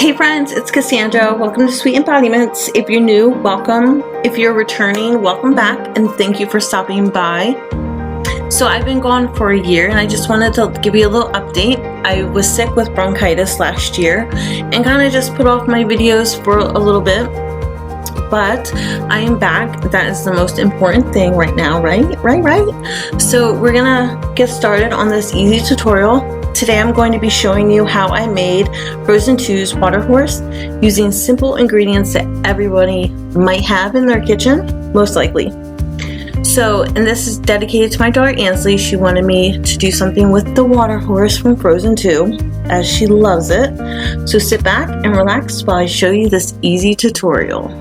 Hey friends, it's Cassandra. Welcome to Sweet Embodiments. If you're new, welcome. If you're returning, welcome back, and thank you for stopping by. So I've been gone for a year, and I just wanted to give you a little update. I was sick with bronchitis last year and kind of just put off my videos for a little bit, but I am back. That is the most important thing right now, right? So we're gonna get started on this easy tutorial. Today I'm going to be showing you how I made Frozen 2's water horse using simple ingredients that everybody might have in their kitchen, most likely. So, and this is dedicated to my daughter Ansley. She wanted me to do something with the water horse from Frozen 2, as she loves it. So sit back and relax while I show you this easy tutorial.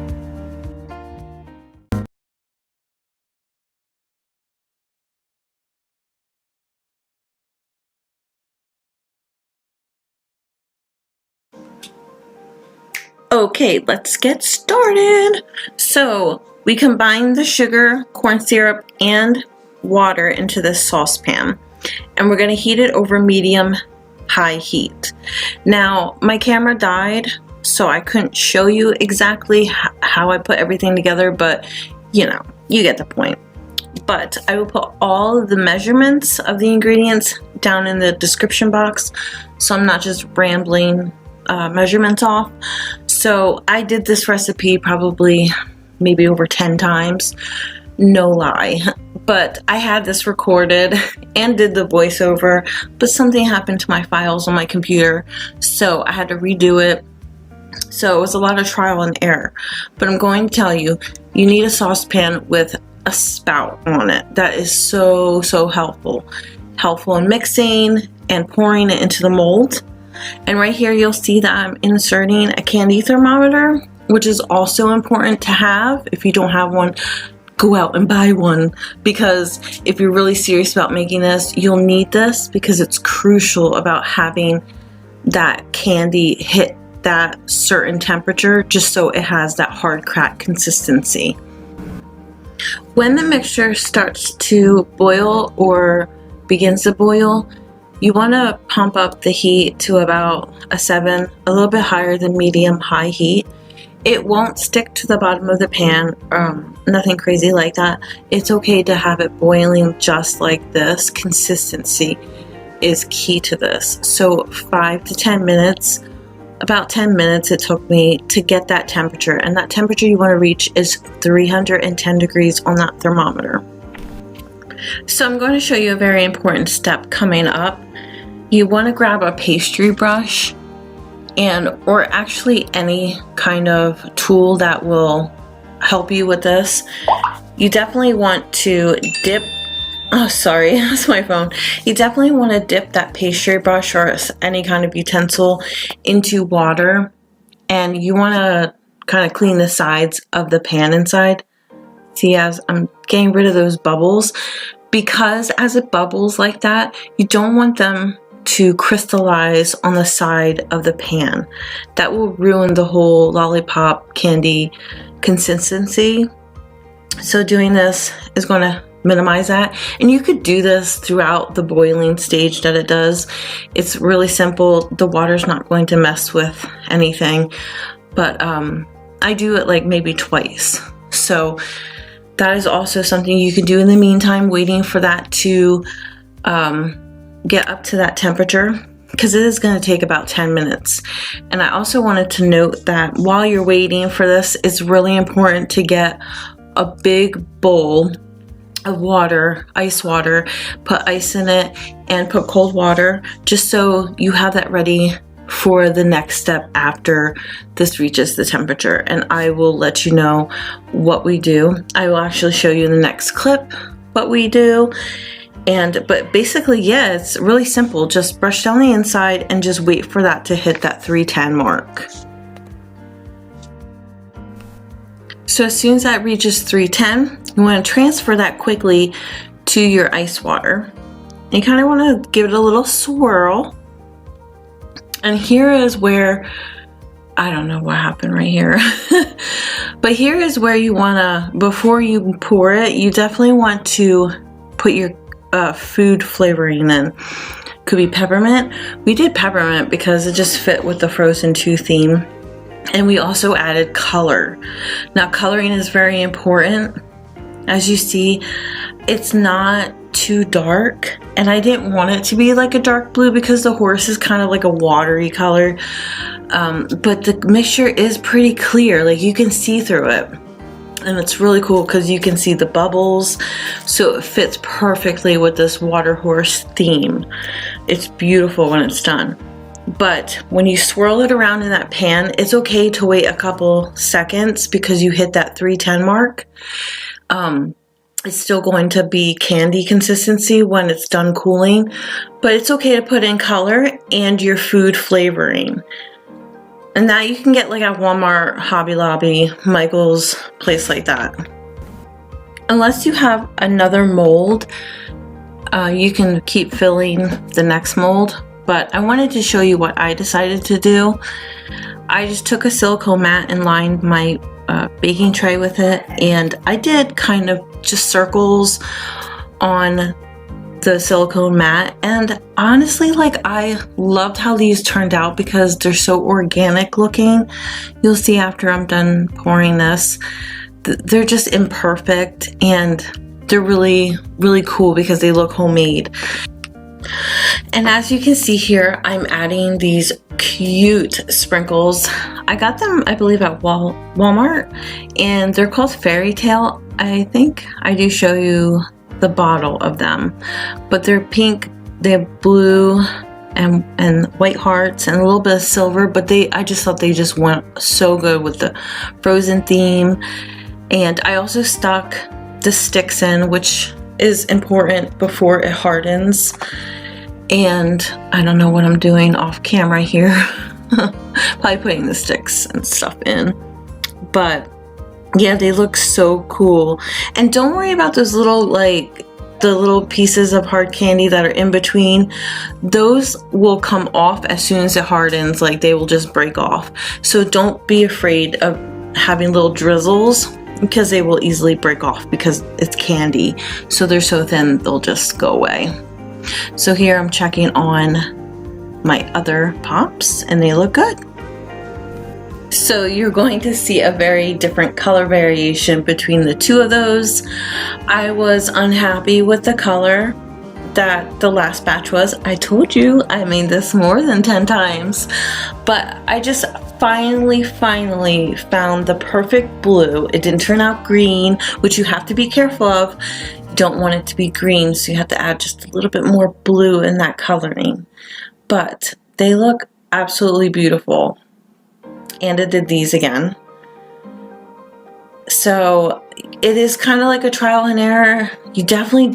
Okay, let's get started. So we combine the sugar, corn syrup, and water into this saucepan, and we're going to heat it over medium-high heat. Now, my camera died, so I couldn't show you exactly how I put everything together, but you know, you get the point. But I will put all of the measurements of the ingredients down in the description box, so I'm not just rambling measurements off. So I did this recipe probably maybe over 10 times, no lie, but I had this recorded and did the voiceover, but something happened to my files on my computer, so I had to redo it. So it was a lot of trial and error, but I'm going to tell you, you need a saucepan with a spout on it. That is so helpful in mixing and pouring it into the mold. And right here you'll see that I'm inserting a candy thermometer, which is also important to have. If you don't have one, go out and buy one, because if you're really serious about making this, you'll need this, because it's crucial about having that candy hit that certain temperature just so it has that hard crack consistency. When the mixture starts to boil or begins to boil, you want to pump up the heat to about a 7, a little bit higher than medium-high heat. It won't stick to the bottom of the pan, nothing crazy like that. It's okay to have it boiling just like this. Consistency is key to this. So 5 to 10 minutes, about 10 minutes it took me to get that temperature, and that temperature you want to reach is 310 degrees on that thermometer. So I'm going to show you a very important step coming up. You want to grab a pastry brush or actually any kind of tool that will help you with this. You definitely want to dip, oh sorry, that's my phone. You definitely want to dip that pastry brush or any kind of utensil into water, and you want to kind of clean the sides of the pan inside. See, as I'm getting rid of those bubbles, because as it bubbles like that, you don't want them to crystallize on the side of the pan. That will ruin the whole lollipop candy consistency. So doing this is going to minimize that, and you could do this throughout the boiling stage that it does. It's really simple. The water's not going to mess with anything, but I do it like maybe twice. So that is also something you can do in the meantime, waiting for that to get up to that temperature, because it is going to take about 10 minutes. And I also wanted to note that while you're waiting for this, it's really important to get a big bowl of water, ice water, put ice in it and put cold water, just so you have that ready for the next step after this reaches the temperature. And I will let you know what we do. I will actually show you in the next clip what we do. But basically, yeah, it's really simple. Just brush down the inside and just wait for that to hit that 310 mark. So as soon as that reaches 310, you want to transfer that quickly to your ice water. You kind of want to give it a little swirl. And here is where, I don't know what happened right here, but here is where you want to, before you pour it, you definitely want to put your food flavoring in. Could be peppermint. We did peppermint because it just fit with the Frozen 2 theme. And we also added color. Now coloring is very important. As you see, it's not too dark, and I didn't want it to be like a dark blue because the horse is kind of like a watery color, but the mixture is pretty clear, like you can see through it, and it's really cool because you can see the bubbles, so it fits perfectly with this water horse theme. It's beautiful when it's done. But when you swirl it around in that pan, it's okay to wait a couple seconds because you hit that 310 mark. It's still going to be candy consistency when it's done cooling, but it's okay to put in color and your food flavoring. And that you can get like at Walmart, Hobby Lobby, Michael's, place like that. Unless you have another mold, you can keep filling the next mold, but I wanted to show you what I decided to do. I just took a silicone mat and lined my baking tray with it, and I did kind of just circles on the silicone mat, and honestly, like, I loved how these turned out because they're so organic looking. You'll see after I'm done pouring this, they're just imperfect, and they're really cool because they look homemade. And as you can see here, I'm adding these cute sprinkles. I got them, I believe, at Walmart, and they're called Fairy Tale. I think I do show you the bottle of them, but they're pink, they have blue and white hearts and a little bit of silver, but I just thought they just went so good with the Frozen theme. And I also stuck the sticks in, which is important before it hardens. And I don't know what I'm doing off camera here. Probably putting the sticks and stuff in. But yeah, they look so cool. And don't worry about those little, like, the little pieces of hard candy that are in between. Those will come off as soon as it hardens, like they will just break off. So don't be afraid of having little drizzles, because they will easily break off because it's candy. So they're so thin, they'll just go away. So here I'm checking on my other pops, and they look good. So you're going to see a very different color variation between the two of those. I was unhappy with the color that the last batch was. I told you I made this more than 10 times, but I just finally found the perfect blue. It didn't turn out green, which you have to be careful of. You don't want it to be green, so you have to add just a little bit more blue in that coloring. But they look absolutely beautiful. And I did these again. So it is kind of like a trial and error. You definitely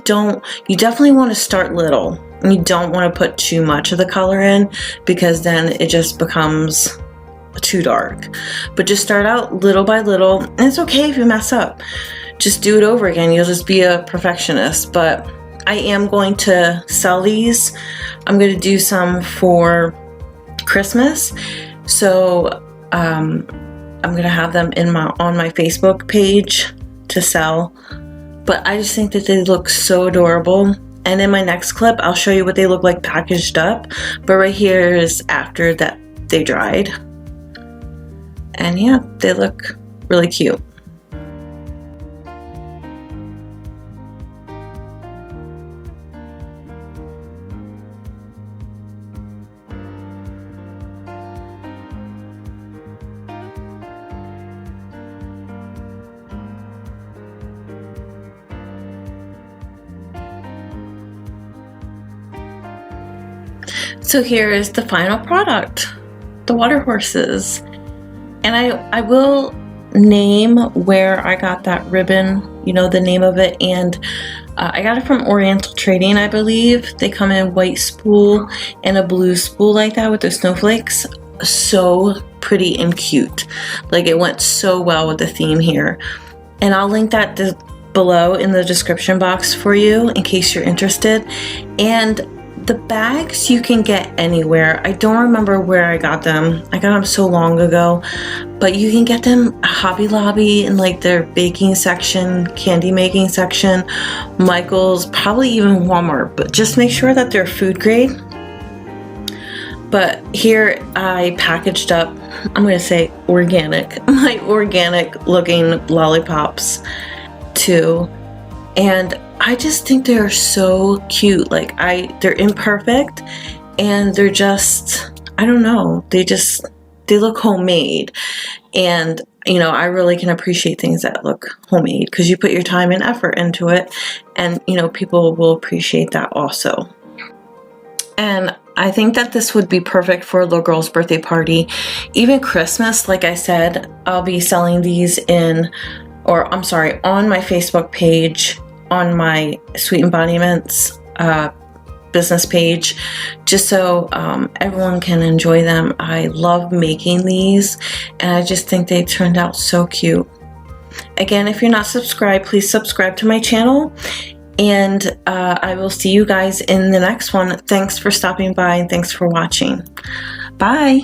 want to start little. And you don't want to put too much of the color in, because then it just becomes too dark. But just start out little by little, and it's okay if you mess up. Just do it over again. You'll just be a perfectionist. But I am going to sell these. I'm going to do some for Christmas. So I'm going to have them on my Facebook page to sell. But I just think that they look so adorable. And in my next clip, I'll show you what they look like packaged up. But right here is after that they dried. And yeah, they look really cute. So here is the final product, the water horses. And I will name where I got that ribbon, you know, the name of it. And I got it from Oriental Trading, I believe. They come in white spool and a blue spool like that with the snowflakes. So pretty and cute. Like, it went so well with the theme here. And I'll link that below in the description box for you in case you're interested. And the bags you can get anywhere. I don't remember where I got them. I got them so long ago, but you can get them at Hobby Lobby in like their baking section, candy making section, Michael's, probably even Walmart, but just make sure that they're food grade But here I packaged up, I'm going to say organic, my organic looking lollipops too. And I just think they're so cute. Like they're imperfect and they're just, I don't know, they look homemade. And you know, I really can appreciate things that look homemade because you put your time and effort into it, and you know, people will appreciate that also. And I think that this would be perfect for a little girl's birthday party. Even Christmas, like I said, I'll be selling these on my Facebook page, on my Sweet Embodiments business page, just so everyone can enjoy them. I love making these, and I just think they turned out so cute. Again, if you're not subscribed, please subscribe to my channel, and I will see you guys in the next one. Thanks for stopping by, and thanks for watching. Bye!